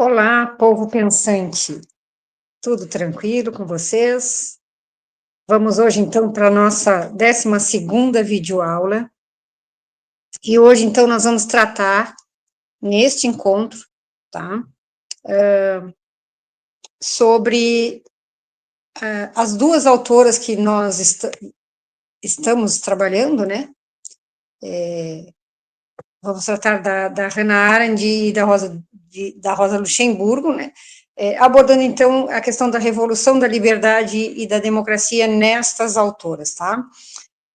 Olá, povo pensante. Tudo tranquilo com vocês? Vamos hoje, então, para a nossa 12ª videoaula. E hoje, então, nós vamos tratar, neste encontro, tá? Sobre as duas autoras que nós estamos trabalhando, né? Vamos tratar da Hannah Arendt e da Rosa Luxemburgo, né? Abordando, então, a questão da revolução da liberdade e da democracia nestas autoras, tá?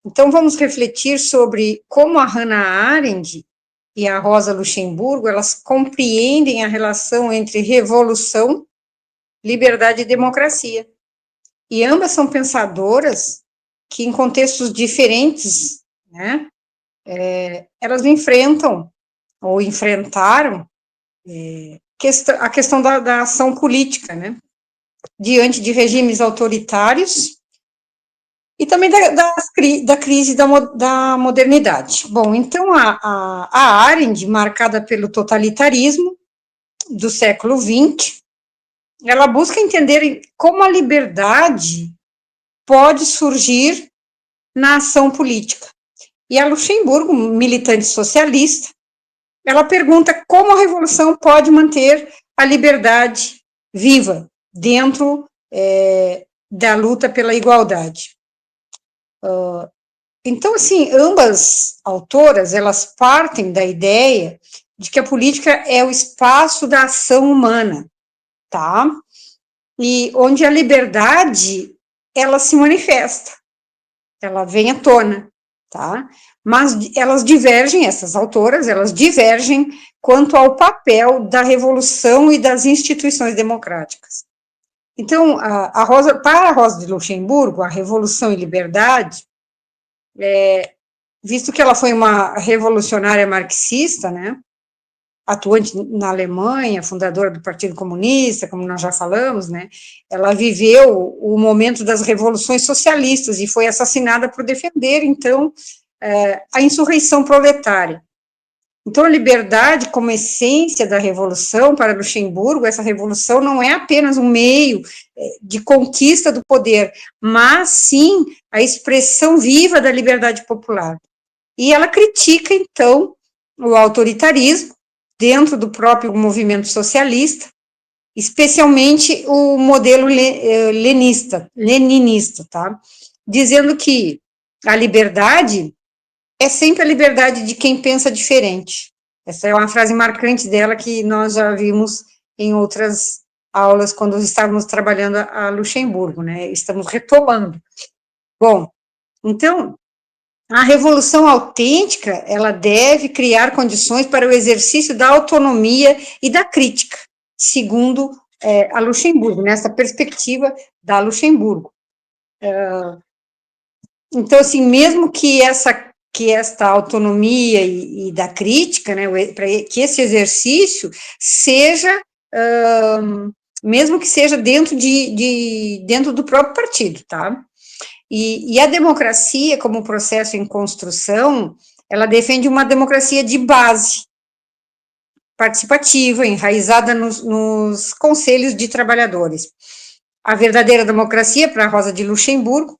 Então, vamos refletir sobre como a Hannah Arendt e a Rosa Luxemburgo, elas compreendem a relação entre revolução, liberdade e democracia. E ambas são pensadoras que, em contextos diferentes, né, elas enfrentam ou enfrentaram a questão da ação política, né, diante de regimes autoritários e também da crise da modernidade. Bom, então a Arendt, marcada pelo totalitarismo do século XX, ela busca entender como a liberdade pode surgir na ação política. E a Luxemburgo, militante socialista, ela pergunta como a revolução pode manter a liberdade viva dentro da luta pela igualdade. Então, assim, ambas autoras, elas partem da ideia de que a política é o espaço da ação humana, tá? E onde a liberdade, ela se manifesta, ela vem à tona, tá? Mas elas divergem, essas autoras, elas divergem quanto ao papel da revolução e das instituições democráticas. Então, para a Rosa de Luxemburgo, a revolução e liberdade, visto que ela foi uma revolucionária marxista, né, atuante na Alemanha, fundadora do Partido Comunista, como nós já falamos, né, ela viveu o momento das revoluções socialistas e foi assassinada por defender, então, a insurreição proletária. Então, a liberdade como essência da revolução, para Luxemburgo, essa revolução não é apenas um meio de conquista do poder, mas sim a expressão viva da liberdade popular. E ela critica, então, o autoritarismo dentro do próprio movimento socialista, especialmente o modelo leninista, tá? Dizendo que a liberdade é sempre a liberdade de quem pensa diferente. Essa é uma frase marcante dela que nós já vimos em outras aulas quando estávamos trabalhando a Luxemburgo, né? Estamos retomando. Bom, então, a revolução autêntica, ela deve criar condições para o exercício da autonomia e da crítica, segundo a Luxemburgo, nessa perspectiva da Luxemburgo. Então, assim, mesmo que esta autonomia e da crítica, né, para que esse exercício seja, mesmo que seja dentro do próprio partido, tá? E a democracia, como processo em construção, ela defende uma democracia de base, participativa, enraizada nos conselhos de trabalhadores. A verdadeira democracia, para Rosa de Luxemburgo,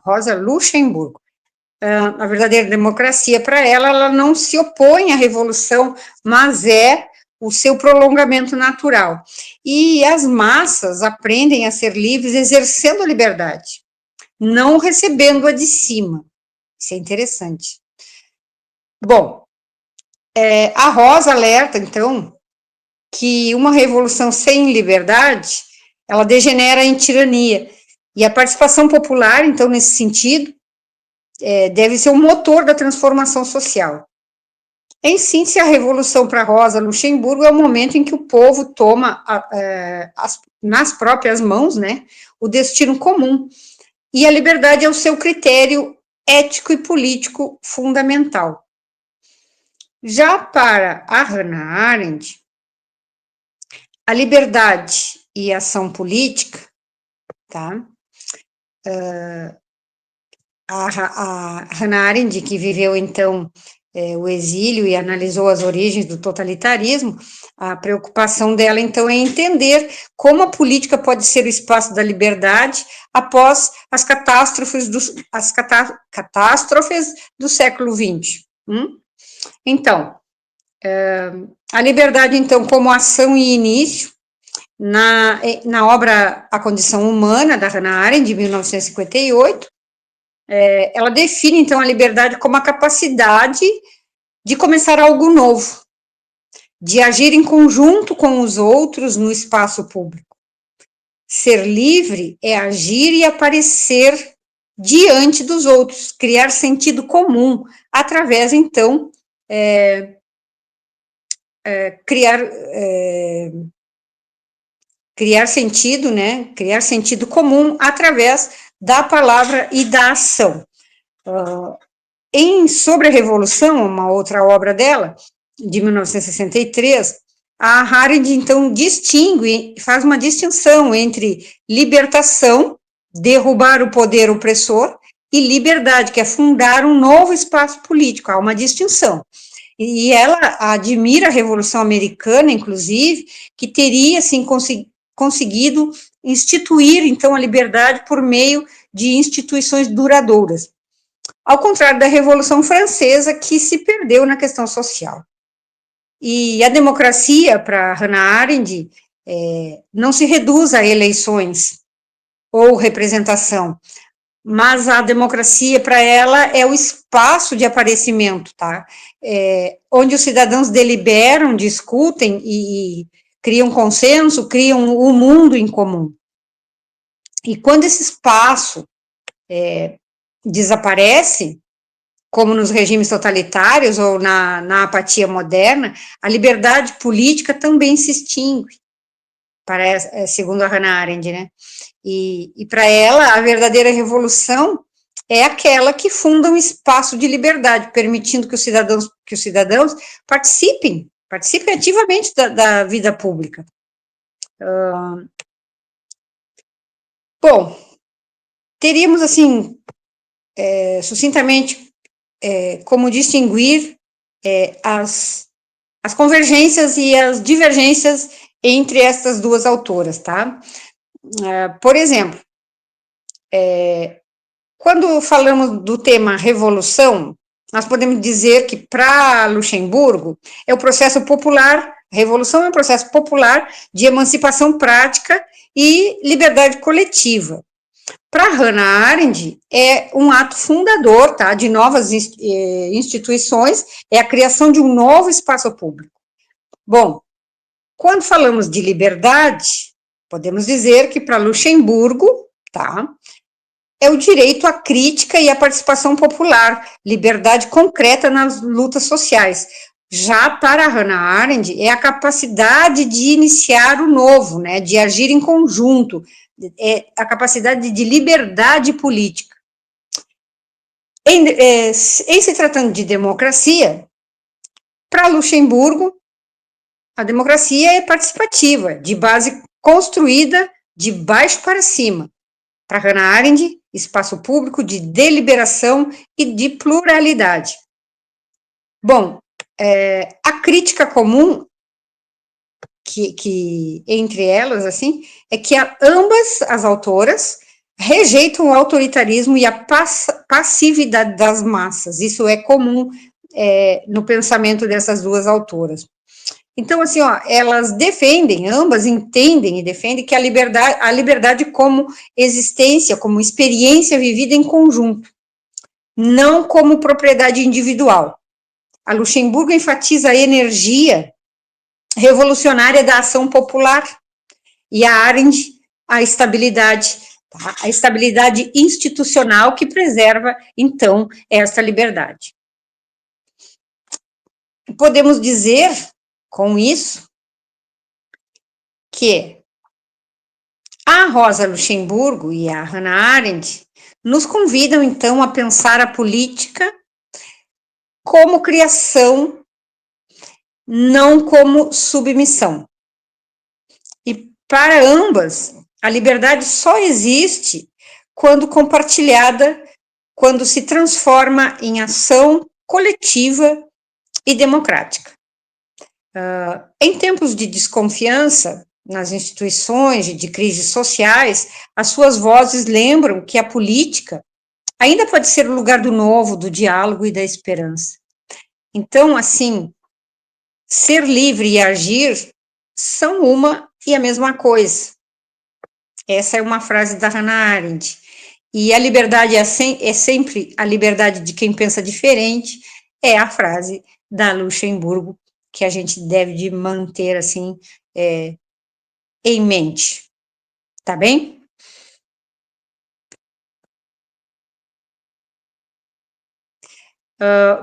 Rosa Luxemburgo, a verdadeira democracia para ela não se opõe à revolução, mas é o seu prolongamento natural. E as massas aprendem a ser livres exercendo a liberdade, não recebendo-a de cima. Isso é interessante. Bom, a Rosa alerta, então, que uma revolução sem liberdade, ela degenera em tirania. E a participação popular, então, nesse sentido, deve ser o motor da transformação social. Em síntese, a revolução para Rosa Luxemburgo é o momento em que o povo toma nas próprias mãos, né, o destino comum, e a liberdade é o seu critério ético e político fundamental. Já para a Hannah Arendt, a liberdade e a ação política, tá? A Hannah Arendt, que viveu, então, o exílio e analisou as origens do totalitarismo, a preocupação dela, então, é entender como a política pode ser o espaço da liberdade após as catástrofes do século XX. Então, a liberdade, então, como ação e início, na obra A Condição Humana, da Hannah Arendt, de 1958, ela define, então, a liberdade como a capacidade de começar algo novo, de agir em conjunto com os outros no espaço público. Ser livre é agir e aparecer diante dos outros, criar sentido comum, através, então, criar sentido, né? Criar sentido comum através da palavra e da ação. Sobre a Revolução, uma outra obra dela, de 1963, a Arendt, então, faz uma distinção entre libertação, derrubar o poder opressor, e liberdade, que é fundar um novo espaço político. Há uma distinção. E ela admira a Revolução Americana, inclusive, que teria, assim, conseguido instituir, então, a liberdade por meio de instituições duradouras. Ao contrário da Revolução Francesa, que se perdeu na questão social. E a democracia, para Hannah Arendt, não se reduz a eleições ou representação, mas a democracia, para ela, é o espaço de aparecimento, tá? Onde os cidadãos deliberam, discutem e criam consenso, criam o mundo em comum. E quando esse espaço desaparece, como nos regimes totalitários ou na apatia moderna, a liberdade política também se extingue, segundo a Hannah Arendt, né? E para ela, a verdadeira revolução é aquela que funda um espaço de liberdade, permitindo que os cidadãos participem ativamente da vida pública. Bom, teríamos, assim, sucintamente, como distinguir as convergências e as divergências entre estas duas autoras, tá? Por exemplo, quando falamos do tema revolução, nós podemos dizer que, para Luxemburgo, é o processo popular, revolução é um processo popular de emancipação prática e liberdade coletiva. Para Hannah Arendt, é um ato fundador, tá, de novas instituições, é a criação de um novo espaço público. Bom, quando falamos de liberdade, podemos dizer que para Luxemburgo, tá, é o direito à crítica e à participação popular, liberdade concreta nas lutas sociais. Já para Hannah Arendt, é a capacidade de iniciar o novo, né, de agir em conjunto, é a capacidade de liberdade política. Em se tratando de democracia, para Luxemburgo, a democracia é participativa, de base construída de baixo para cima. Para Hannah Arendt, espaço público de deliberação e de pluralidade. Bom, a crítica comum que entre elas, assim, é que ambas as autoras rejeitam o autoritarismo e a passividade das massas. Isso é comum no pensamento dessas duas autoras. Então, assim, elas ambas entendem e defendem que a liberdade como existência, como experiência vivida em conjunto, não como propriedade individual. A Luxemburgo enfatiza a energia revolucionária da ação popular e a Arendt a estabilidade institucional que preserva, então, essa liberdade. Podemos dizer, com isso, que a Rosa Luxemburgo e a Hannah Arendt nos convidam, então, a pensar a política como criação, não como submissão. E para ambas, a liberdade só existe quando compartilhada, quando se transforma em ação coletiva e democrática. Em tempos de desconfiança nas instituições e de crises sociais, as suas vozes lembram que a política ainda pode ser o lugar do novo, do diálogo e da esperança. Então, assim, ser livre e agir são uma e a mesma coisa. Essa é uma frase da Hannah Arendt. E a liberdade é sempre a liberdade de quem pensa diferente, é a frase da Luxemburgo, que a gente deve de manter, assim, em mente. Tá bem?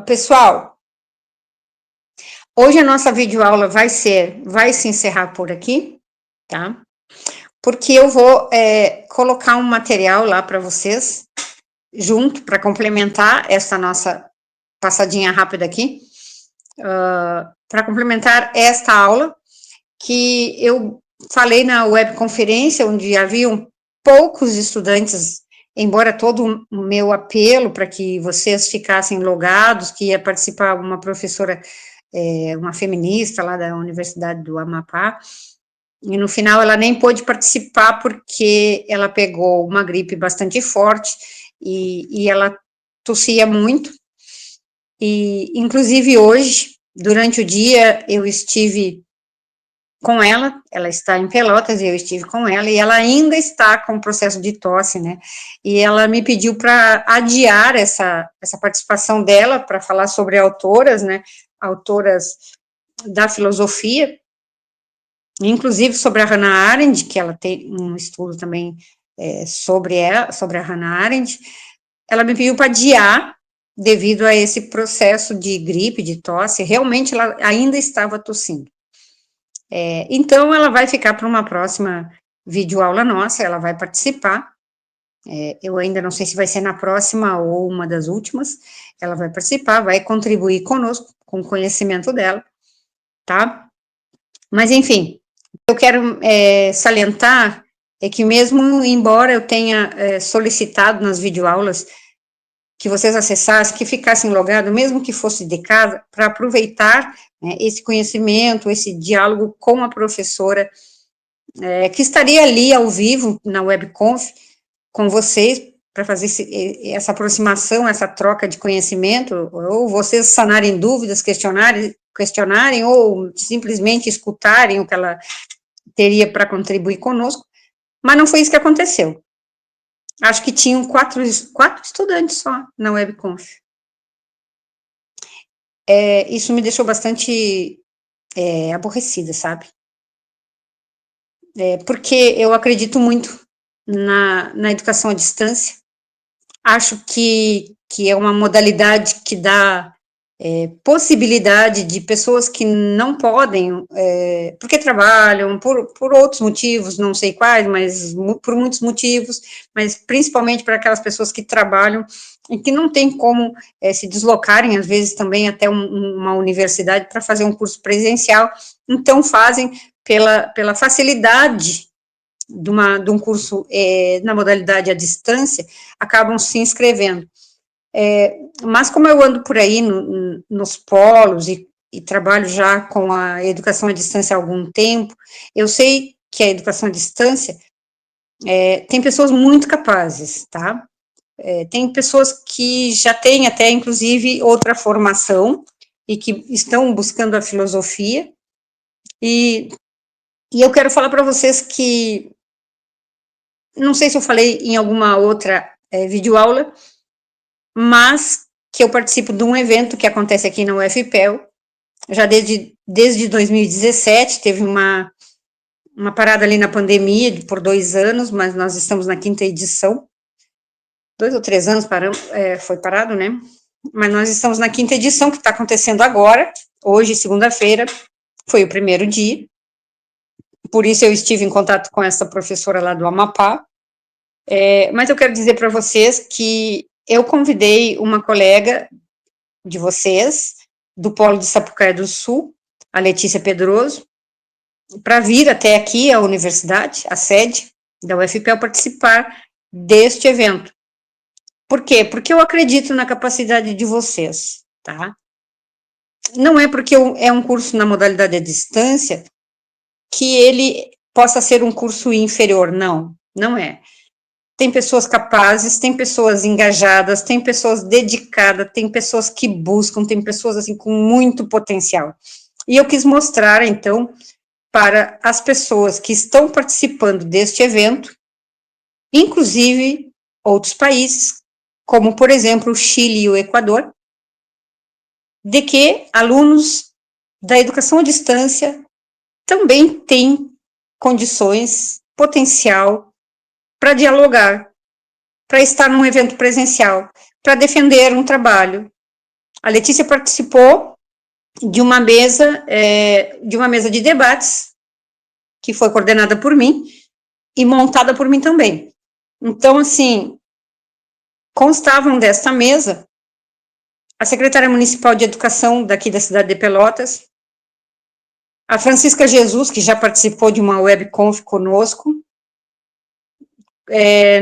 Pessoal, hoje a nossa videoaula vai se encerrar por aqui, tá? Porque eu vou colocar um material lá para vocês, junto, para complementar essa nossa passadinha rápida aqui, para complementar esta aula, que eu falei na webconferência, onde haviam poucos estudantes, embora todo o meu apelo para que vocês ficassem logados, que ia participar uma professora, uma feminista lá da Universidade do Amapá, e no final ela nem pôde participar porque ela pegou uma gripe bastante forte e ela tossia muito. E, inclusive, hoje, durante o dia, eu estive com ela está em Pelotas, e eu estive com ela, e ela ainda está com o processo de tosse, né? E ela me pediu para adiar essa participação dela para falar sobre autoras, né? Autoras da filosofia, inclusive sobre a Hannah Arendt, que ela tem um estudo também sobre a Hannah Arendt. Ela me pediu para adiar devido a esse processo de gripe, de tosse. Realmente ela ainda estava tossindo. Então ela vai ficar para uma próxima videoaula nossa, ela vai participar. Eu ainda não sei se vai ser na próxima ou uma das últimas. Ela vai participar, vai contribuir conosco com o conhecimento dela, tá? Mas enfim, eu quero salientar que mesmo embora eu tenha solicitado nas videoaulas que vocês acessassem, que ficassem logados, mesmo que fosse de casa, para aproveitar, né, esse conhecimento, esse diálogo com a professora, que estaria ali ao vivo na webconf com vocês, para fazer essa aproximação, essa troca de conhecimento, ou vocês sanarem dúvidas, questionarem, ou simplesmente escutarem o que ela teria para contribuir conosco, mas não foi isso que aconteceu. Acho que tinham quatro estudantes só na webconf. Isso me deixou bastante aborrecida, sabe? Porque eu acredito muito na educação à distância. Acho que é uma modalidade que dá possibilidade de pessoas que não podem, porque trabalham, por outros motivos, não sei quais, mas por muitos motivos, mas principalmente para aquelas pessoas que trabalham e que não tem como se deslocarem, às vezes também até uma universidade para fazer um curso presencial, então fazem pela facilidade de um curso na modalidade à distância, acabam se inscrevendo. Mas como eu ando por aí nos polos e trabalho já com a educação à distância há algum tempo, eu sei que a educação à distância tem pessoas muito capazes, tá? Tem pessoas que já têm até, inclusive, outra formação e que estão buscando a filosofia, e eu quero falar para vocês que, não sei se eu falei em alguma outra videoaula, mas que eu participo de um evento que acontece aqui na UFPEL, já desde 2017, teve uma parada ali na pandemia por 2 anos, mas nós estamos na 5ª edição, 2 ou 3 anos foi parado, né? Mas nós estamos na 5ª edição, que está acontecendo agora, hoje, segunda-feira, foi o primeiro dia, por isso eu estive em contato com essa professora lá do Amapá, mas eu quero dizer para vocês que eu convidei uma colega de vocês, do Polo de Sapucaia do Sul, a Letícia Pedroso, para vir até aqui à universidade, a sede da UFPEL, participar deste evento. Por quê? Porque eu acredito na capacidade de vocês, tá? Não é porque é um curso na modalidade à distância que ele possa ser um curso inferior, não, não é. Tem pessoas capazes, tem pessoas engajadas, tem pessoas dedicadas, tem pessoas que buscam, tem pessoas assim com muito potencial. E eu quis mostrar, então, para as pessoas que estão participando deste evento, inclusive outros países, como, por exemplo, o Chile e o Equador, de que alunos da educação à distância também têm condições, potencial para dialogar, para estar num evento presencial, para defender um trabalho. A Letícia participou de uma mesa de debates que foi coordenada por mim e montada por mim também. Então, assim, constavam desta mesa a secretária municipal de educação daqui da cidade de Pelotas, a Francisca Jesus, que já participou de uma webconf conosco,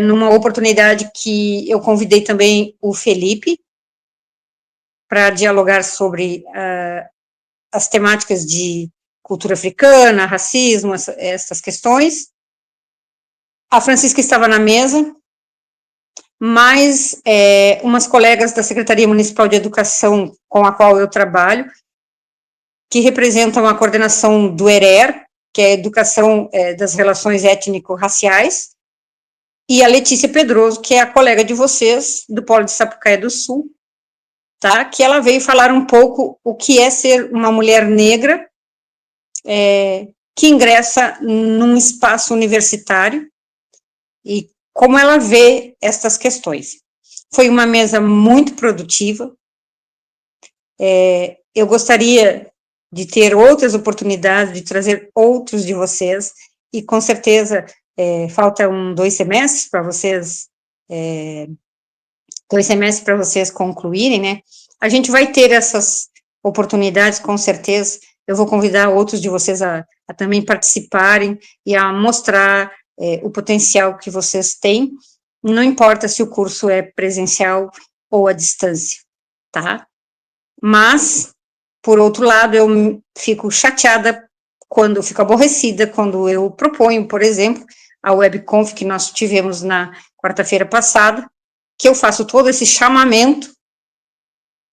numa oportunidade que eu convidei também o Felipe para dialogar sobre as temáticas de cultura africana, racismo, essas questões. A Francisca estava na mesa, mais umas colegas da Secretaria Municipal de Educação com a qual eu trabalho, que representam a coordenação do ERER, que é a Educação das Relações Étnico-Raciais, e a Letícia Pedroso, que é a colega de vocês, do Polo de Sapucaia do Sul, tá? Que ela veio falar um pouco o que é ser uma mulher negra que ingressa num espaço universitário e como ela vê estas questões. Foi uma mesa muito produtiva. Eu gostaria de ter outras oportunidades, de trazer outros de vocês, e com certeza faltam 2 semestres para vocês, 2 semestres para vocês concluírem, né? A gente vai ter essas oportunidades, com certeza. Eu vou convidar outros de vocês a também participarem e a mostrar o potencial que vocês têm, não importa se o curso é presencial ou à distância, tá? Mas, por outro lado, eu fico chateada quando, fico aborrecida quando eu proponho, por exemplo, a webconf que nós tivemos na quarta-feira passada, que eu faço todo esse chamamento,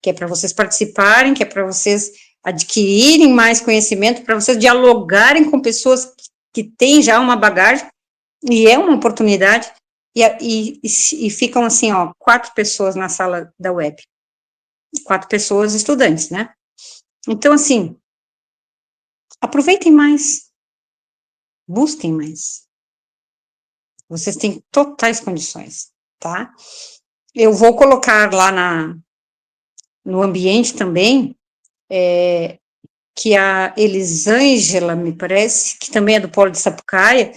que é para vocês participarem, que é para vocês adquirirem mais conhecimento, para vocês dialogarem com pessoas que têm já uma bagagem, e é uma oportunidade, e ficam assim, ó, 4 pessoas na sala da web, 4 pessoas estudantes, né? Então, assim, aproveitem mais, busquem mais. Vocês têm totais condições, tá? Eu vou colocar lá no ambiente também, que a Elisângela, me parece, que também é do Polo de Sapucaia,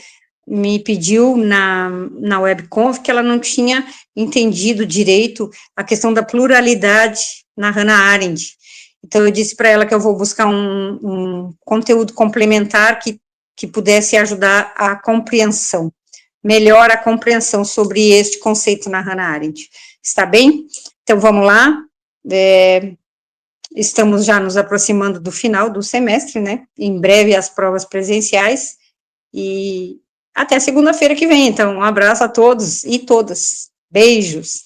me pediu na webconf que ela não tinha entendido direito a questão da pluralidade na Hannah Arendt. Então, eu disse para ela que eu vou buscar um conteúdo complementar que pudesse ajudar a compreensão, melhor a compreensão sobre este conceito na Hannah Arendt. Está bem? Então, vamos lá. Estamos já nos aproximando do final do semestre, né? Em breve as provas presenciais, e até segunda-feira que vem. Então, um abraço a todos e todas. Beijos.